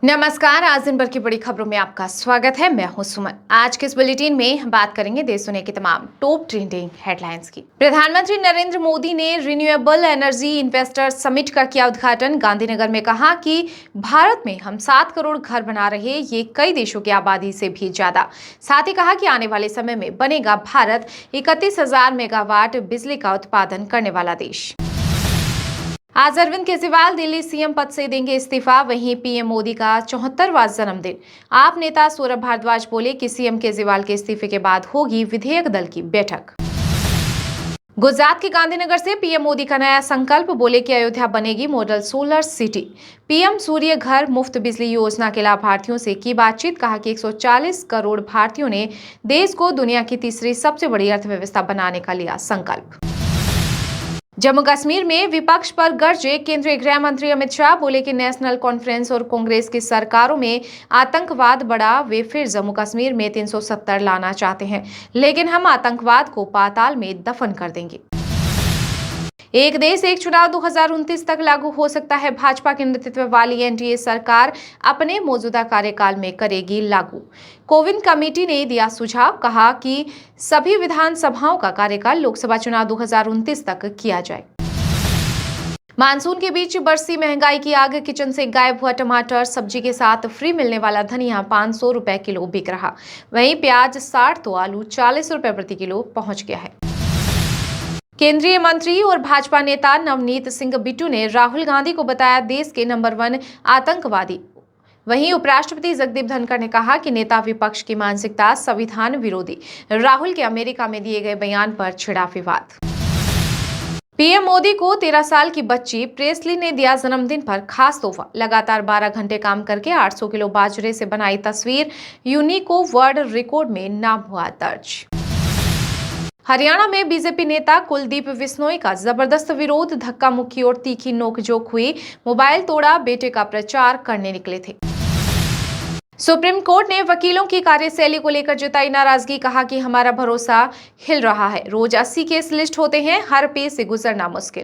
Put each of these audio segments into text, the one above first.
नमस्कार। आज दिन भर की बड़ी खबरों में आपका स्वागत है। मैं हूं सुमन। आज के इस बुलेटिन में हम बात करेंगे देश दुनिया की तमाम टॉप ट्रेंडिंग हेडलाइंस की। प्रधानमंत्री नरेंद्र मोदी ने रिन्यूएबल एनर्जी इन्वेस्टर समिट का किया उद्घाटन। गांधीनगर में कहा कि भारत में हम 7 करोड़ घर बना रहे, ये कई देशों की आबादी से भी ज्यादा। साथ ही कहा कि आने वाले समय में बनेगा भारत 31,000 मेगावाट बिजली का उत्पादन करने वाला देश। आज अरविंद केजरीवाल दिल्ली सीएम पद से देंगे इस्तीफा। वहीं पीएम मोदी का 74वां जन्मदिन। आप नेता सौरभ भारद्वाज बोले कि सीएम केजरीवाल के इस्तीफे के बाद होगी विधेयक दल की बैठक। गुजरात के गांधीनगर से पीएम मोदी का नया संकल्प। बोले कि अयोध्या बनेगी मॉडल सोलर सिटी। पीएम सूर्य घर मुफ्त बिजली योजना के लाभार्थियों से की बातचीत। कहा कि 140 करोड़ भारतीयों ने देश को दुनिया की तीसरी सबसे बड़ी अर्थव्यवस्था बनाने का लिया संकल्प। जम्मू कश्मीर में विपक्ष पर गरजे केंद्रीय गृह मंत्री अमित शाह। बोले कि नेशनल कॉन्फ्रेंस और कांग्रेस की सरकारों में आतंकवाद बढ़ा। वे फिर जम्मू कश्मीर में 370 लाना चाहते हैं, लेकिन हम आतंकवाद को पाताल में दफन कर देंगे। एक देश एक चुनाव 2029 तक लागू हो सकता है। भाजपा के नेतृत्व वाली एनडीए सरकार अपने मौजूदा कार्यकाल में करेगी लागू। कोविंद कमेटी ने दिया सुझाव। कहा कि सभी विधानसभाओं का कार्यकाल लोकसभा चुनाव 2029 तक किया जाए। मानसून के बीच बरसी महंगाई की आग। किचन से गायब हुआ टमाटर, सब्जी के साथ फ्री मिलने वाला धनिया 500 रुपए किलो बिक रहा। वहीं प्याज 60 तो आलू 40 रुपए प्रति किलो पहुंच गया है। केंद्रीय मंत्री और भाजपा नेता नवनीत सिंह बिट्टू ने राहुल गांधी को बताया देश के नंबर 1 आतंकवादी। वहीं उपराष्ट्रपति जगदीप धनखड़ ने कहा कि नेता विपक्ष की मानसिकता संविधान विरोधी। राहुल के अमेरिका में दिए गए बयान पर छिड़ा विवाद। पीएम मोदी को 13 साल की बच्ची प्रेस्ली ने दिया जन्मदिन पर खास तोहफा। लगातार 12 घंटे काम करके 800 किलो बाजरे से बनाई तस्वीर। यूनिको वर्ल्ड रिकॉर्ड में नाम हुआ दर्ज। हरियाणा में बीजेपी नेता कुलदीप बिश्नोई का जबरदस्त विरोध। धक्का मुक्की और तीखी नोकझोंक हुई। मोबाइल तोड़ा, बेटे का प्रचार करने निकले थे। सुप्रीम कोर्ट ने वकीलों की कार्यशैली को लेकर जताई नाराजगी। कहा कि हमारा भरोसा हिल रहा है। रोज 80 केस लिस्ट होते हैं, हर पेज से गुजरना मुश्किल।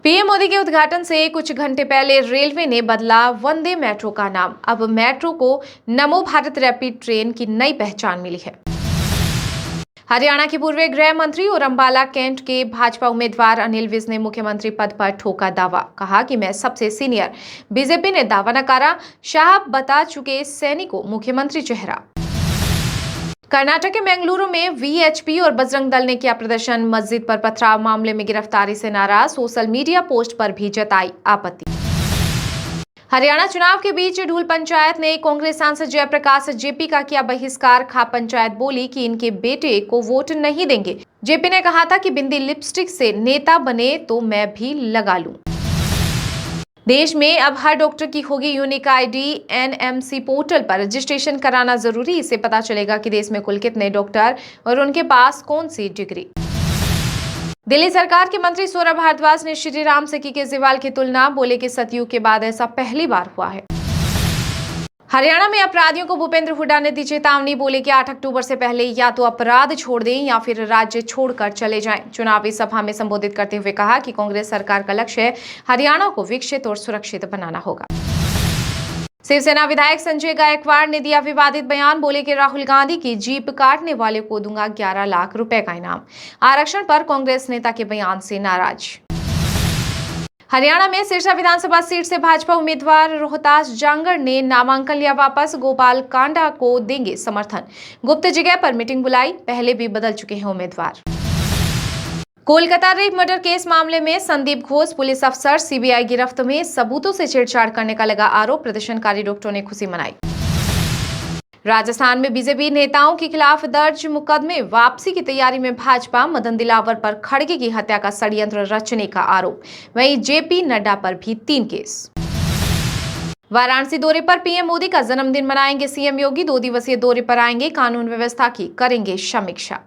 पीएम मोदी के उद्घाटन से कुछ घंटे पहले रेलवे ने बदला वंदे मेट्रो का नाम। अब मेट्रो को नमो भारत रैपिड ट्रेन की नई पहचान मिली है। हरियाणा के पूर्व गृह मंत्री और अंबाला कैंट के भाजपा उम्मीदवार अनिल विज ने मुख्यमंत्री पद पर ठोका दावा। कहा कि मैं सबसे सीनियर। बीजेपी ने दावा नकारा। शाह बता चुके सैनिक को मुख्यमंत्री चेहरा। कर्नाटक के मंगलुरु में वीएचपी और बजरंग दल ने किया प्रदर्शन। मस्जिद पर पथराव मामले में गिरफ्तारी से नाराज। सोशल मीडिया पोस्ट पर भी जताई आपत्ति। हरियाणा चुनाव के बीच ढूल पंचायत ने कांग्रेस सांसद जयप्रकाश जेपी का किया बहिष्कार। खाप पंचायत बोली कि इनके बेटे को वोट नहीं देंगे। जेपी ने कहा था कि बिंदी लिपस्टिक से नेता बने तो मैं भी लगा लूं। देश में अब हर डॉक्टर की होगी यूनिक आईडी। एनएमसी पोर्टल पर रजिस्ट्रेशन कराना जरूरी। इससे पता चलेगा कि देश में कुल कितने डॉक्टर और उनके पास कौन सी डिग्री। दिल्ली सरकार के मंत्री सौरभ भारद्वाज ने श्री राम से की केजरीवाल की तुलना। बोले कि सतयुग के बाद ऐसा पहली बार हुआ है। हरियाणा में अपराधियों को भूपेंद्र हुड्डा ने दी चेतावनी। बोले कि 8 अक्टूबर से पहले या तो अपराध छोड़ दें या फिर राज्य छोड़कर चले जाएं। चुनावी सभा में संबोधित करते हुए कहा कि कांग्रेस सरकार का लक्ष्य हरियाणा को विकसित और सुरक्षित बनाना होगा। शिवसेना विधायक संजय गायकवाड़ ने दिया विवादित बयान। बोले कि राहुल गांधी की जीप काटने वाले को दूंगा 11 लाख रुपए का इनाम। आरक्षण पर कांग्रेस नेता के बयान से नाराज। हरियाणा में सिरसा विधानसभा सीट से भाजपा उम्मीदवार रोहतास जांगड़ ने नामांकन लिया वापस। गोपाल कांडा को देंगे समर्थन। गुप्त जगह पर मीटिंग बुलाई। पहले भी बदल चुके हैं उम्मीदवार। कोलकाता रेप मर्डर केस मामले में संदीप घोष पुलिस अफसर सीबीआई गिरफ्त में। सबूतों से छेड़छाड़ करने का लगा आरोप। प्रदर्शनकारी डॉक्टरों ने खुशी मनाई। राजस्थान में बीजेपी नेताओं के खिलाफ दर्ज मुकदमे। वापसी की तैयारी में भाजपा। मदन दिलावर पर खड़गे की हत्या का षड्यंत्र रचने का आरोप। वहीं जेपी नड्डा पर भी 3 केस। वाराणसी दौरे पर पीएम मोदी का जन्मदिन मनाएंगे सीएम योगी। 2 दिवसीय दौरे पर आएंगे। कानून व्यवस्था की करेंगे समीक्षा।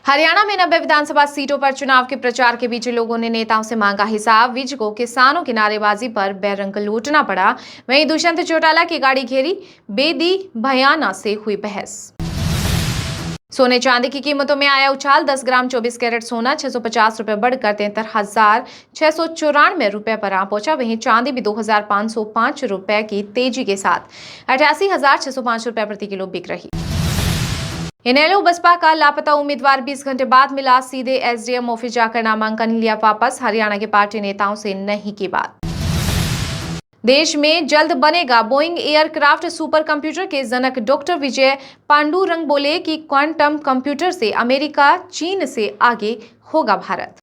हरियाणा में 90 विधानसभा सीटों पर चुनाव के प्रचार के बीच लोगों ने नेताओं से मांगा हिसाब। विज को किसानों की नारेबाजी पर बेरंग लूटना पड़ा। वहीं दुष्यंत चौटाला की गाड़ी घेरी। बेदी भयाना से हुई बहस। सोने चांदी की कीमतों में आया उछाल। 10 ग्राम 24 कैरेट सोना 650 रुपए बढ़कर 73,694 रुपए पर आ पहुंचा। वहीं चांदी भी 2,505 रुपए की तेजी के साथ 88,605 रुपए प्रति किलो बिक रही। इनेलो बसपा का लापता उम्मीदवार 20 घंटे बाद मिला। सीधे एसडीएम ऑफिस जाकर नामांकन लिया वापस। हरियाणा के पार्टी नेताओं से नहीं की बात। देश में जल्द बनेगा बोइंग एयरक्राफ्ट सुपर कंप्यूटर के जनक डॉक्टर विजय पांडुरंग बोले कि क्वांटम कंप्यूटर से अमेरिका, चीन से आगे होगा भारत।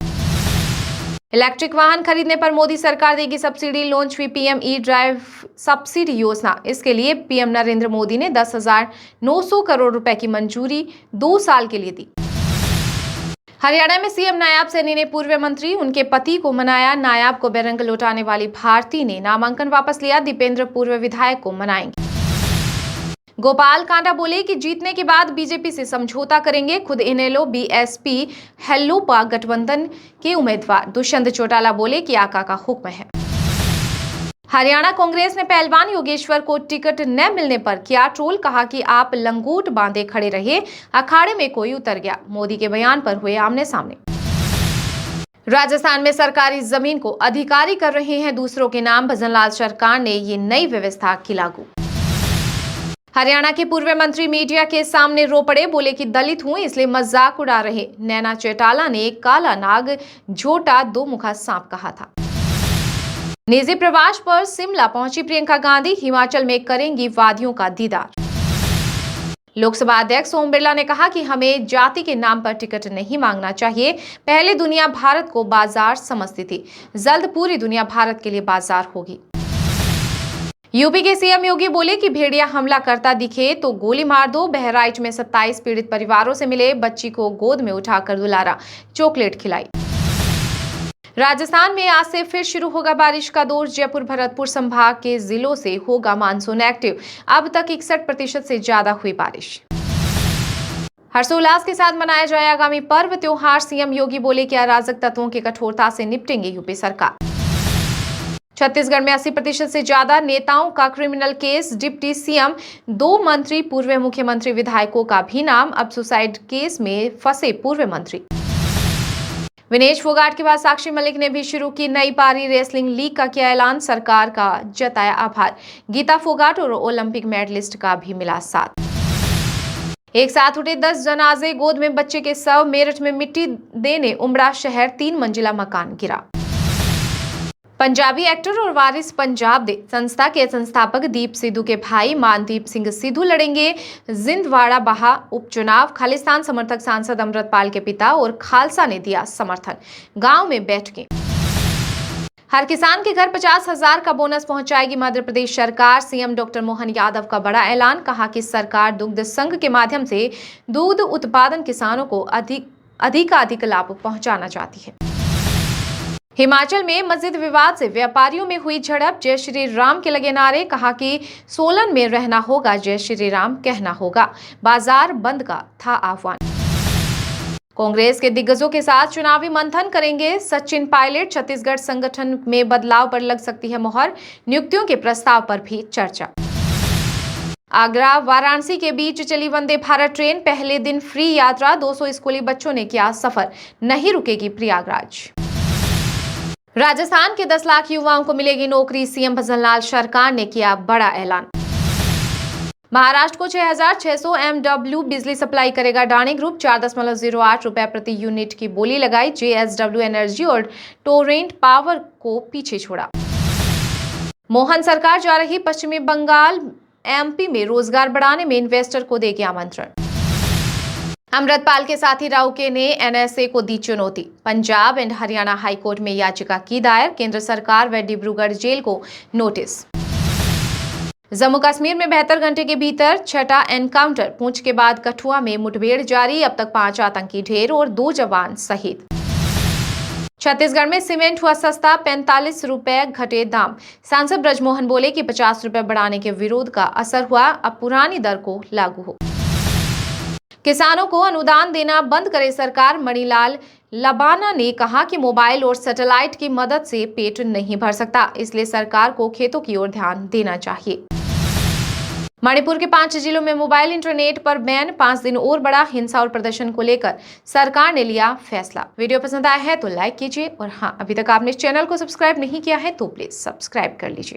इलेक्ट्रिक वाहन खरीदने पर मोदी सरकार देगी सब्सिडी। लॉन्च हुई पीएम ई ड्राइव सब्सिडी योजना। इसके लिए पीएम नरेंद्र मोदी ने 10,900 करोड़ रुपए की मंजूरी 2 साल के लिए दी। हरियाणा में सीएम नायाब सैनी ने पूर्व मंत्री उनके पति को मनाया। नायाब को बेरंग लौटाने वाली भारती ने नामांकन वापस लिया। दीपेंद्र पूर्व विधायक को मनाएंगे। गोपाल कांडा बोले कि जीतने के बाद बीजेपी से समझौता करेंगे। खुद इनेलो बीएसपी हेल्लोपा गठबंधन के उम्मीदवार दुष्यंत चौटाला बोले कि आका का हुक्म है। हरियाणा कांग्रेस ने पहलवान योगेश्वर को टिकट न मिलने पर किया ट्रोल। कहा कि आप लंगोट बांधे खड़े रहे, अखाड़े में कोई उतर गया। मोदी के बयान पर हुए आमने सामने। राजस्थान में सरकारी जमीन को अधिकारी कर रहे हैं दूसरों के नाम। भजनलाल सरकार ने ये नई व्यवस्था की लागू। हरियाणा के पूर्व मंत्री मीडिया के सामने रो पड़े। बोले कि दलित हूं इसलिए मजाक उड़ा रहे। नैना चौटाला ने काला नाग, झोटा, दो मुखा सांप कहा था। निजी प्रवास पर शिमला पहुंची प्रियंका गांधी। हिमाचल में करेंगी वादियों का दीदार। लोकसभा अध्यक्ष ओम बिरला ने कहा कि हमें जाति के नाम पर टिकट नहीं मांगना चाहिए। पहले दुनिया भारत को बाजार समझती थी, जल्द पूरी दुनिया भारत के लिए बाजार होगी। यूपी के सीएम योगी बोले कि भेड़िया हमला करता दिखे तो गोली मार दो। बहराइच में 27 पीड़ित परिवारों से मिले। बच्ची को गोद में उठाकर दुलारा, चॉकलेट खिलाई। राजस्थान में आज से फिर शुरू होगा बारिश का दौर। जयपुर, भरतपुर संभाग के जिलों से होगा मानसून एक्टिव। अब तक 61% से ज्यादा हुई बारिश। हर्षोल्लास के साथ मनाया जाए आगामी पर्व त्योहार। सीएम योगी बोले कि अराजक तत्वों की कठोरता से निपटेंगे यूपी सरकार। छत्तीसगढ़ में 80% से ज्यादा नेताओं का क्रिमिनल केस। डिप्टी सीएम, 2 मंत्री, पूर्व मुख्यमंत्री, विधायकों का भी नाम। अब सुसाइड केस में फंसे पूर्व मंत्री। विनेश फोगाट के बाद साक्षी मलिक ने भी शुरू की नई पारी। रेसलिंग लीग का किया ऐलान। सरकार का जताया आभार। गीता फोगाट और ओलंपिक मेडलिस्ट का भी मिला साथ। एक साथ उठे 10 जनाजे। गोद में बच्चे के शव। मेरठ में मिट्टी देने उमड़ा शहर। 3 मंजिला मकान गिरा। पंजाबी एक्टर और वारिस पंजाब दे संस्था के संस्थापक दीप सिद्धू के भाई मानदीप सिंह सिद्धू लड़ेंगे जिंदवाड़ा बाहा उपचुनाव। खालिस्तान समर्थक सांसद अमृतपाल के पिता और खालसा ने दिया समर्थन। गांव में बैठकें। हर किसान के घर 50,000 का बोनस पहुंचाएगी मध्य प्रदेश सरकार। सीएम डॉक्टर मोहन यादव का बड़ा ऐलान। कहा कि सरकार दुग्ध संघ के माध्यम से दूध उत्पादन किसानों को अधिकाधिक लाभ पहुंचाना चाहती है। हिमाचल में मस्जिद विवाद से व्यापारियों में हुई झड़प। जय श्री राम के लगे नारे। कहा कि सोलन में रहना होगा, जय श्री राम कहना होगा। बाजार बंद का था आह्वान। कांग्रेस के दिग्गजों के साथ चुनावी मंथन करेंगे सचिन पायलट। छत्तीसगढ़ संगठन में बदलाव पर लग सकती है मोहर। नियुक्तियों के प्रस्ताव पर भी चर्चा। आगरा वाराणसी के बीच चली वंदे भारत ट्रेन। पहले दिन फ्री यात्रा। 200 स्कूली बच्चों ने किया सफर। नहीं रुकेगी प्रयागराज। राजस्थान के 10 लाख युवाओं को मिलेगी नौकरी। सीएम भजनलाल सरकार ने किया बड़ा ऐलान। महाराष्ट्र को 6,600 MW बिजली सप्लाई करेगा अडानी ग्रुप। 4.08 रुपए प्रति यूनिट की बोली लगाई। JSW एनर्जी और टोरेंट पावर को पीछे छोड़ा। मोहन सरकार जा रही पश्चिमी बंगाल, MP में रोजगार बढ़ाने में इन्वेस्टर को देगी आमंत्रण। अमृतपाल के साथी राउके ने NSA को दी चुनौती। पंजाब एंड हरियाणा हाईकोर्ट में याचिका की दायर। केंद्र सरकार व डिब्रूगढ़ जेल को नोटिस। जम्मू कश्मीर में 72 घंटे के भीतर 6ठा एनकाउंटर। पुंछ के बाद कठुआ में मुठभेड़ जारी। अब तक 5 आतंकी ढेर और 2 जवान शहीद। छत्तीसगढ़ में सीमेंट हुआ सस्ता। 45 रुपए घटे दाम। सांसद ब्रजमोहन बोले कि 50 रुपए बढ़ाने के विरोध का असर हुआ। अब पुरानी दर को लागू हो। किसानों को अनुदान देना बंद करे सरकार। मणिलाल लबाना ने कहा कि मोबाइल और सैटेलाइट की मदद से पेट नहीं भर सकता, इसलिए सरकार को खेतों की ओर ध्यान देना चाहिए। मणिपुर के 5 जिलों में मोबाइल इंटरनेट पर बैन, 5 दिन और बढ़ा। हिंसा और प्रदर्शन को लेकर सरकार ने लिया फैसला। वीडियो पसंद आया है तो लाइक कीजिए और हाँ, अभी तक आपने इस चैनल को सब्सक्राइब नहीं किया है तो प्लीज सब्सक्राइब कर लीजिए।